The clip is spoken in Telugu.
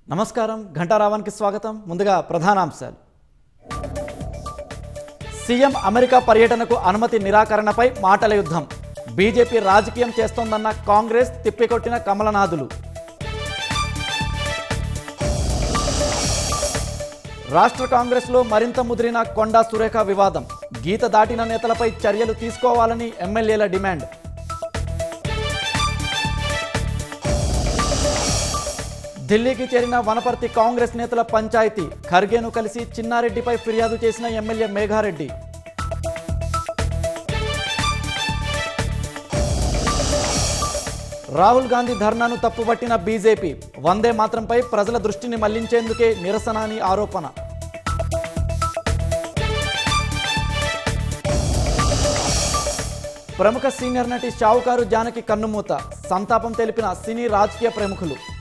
నమస్కారం ఘంటారావానికి స్వాగతం. ముందుగా ప్రధానాంశాలు. సీఎం అమెరికా పర్యటనకు అనుమతి నిరాకరణపై మాటల యుద్ధం. బీజేపీ రాజకీయం చేస్తోందన్న కాంగ్రెస్ తిప్పికొట్టిన కమలనాథులు. రాష్ట్ర కాంగ్రెస్లో మరింత ముదిరిన కొండా సురేఖ వివాదం. గీత దాటిన నేతలపై చర్యలు తీసుకోవాలని ఎమ్మెల్యేల డిమాండ్. ఢిల్లీకి చేరిన వనపర్తి కాంగ్రెస్ నేతల పంచాయతీ. ఖర్గేను కలిసి చిన్నారెడ్డిపై ఫిర్యాదు చేసిన ఎమ్మెల్యే మేఘారెడ్డి. రాహుల్ గాంధీ ధర్నాను తప్పుపట్టిన బీజేపీ. వందే మాతరంపై ప్రజల దృష్టిని మళ్లించేందుకే నిరసన అని ఆరోపణ. ప్రముఖ సీనియర్ నటి షావుకారు జానకి కన్నుమూత. సంతాపం తెలిపిన సినీ రాజకీయ ప్రముఖులు.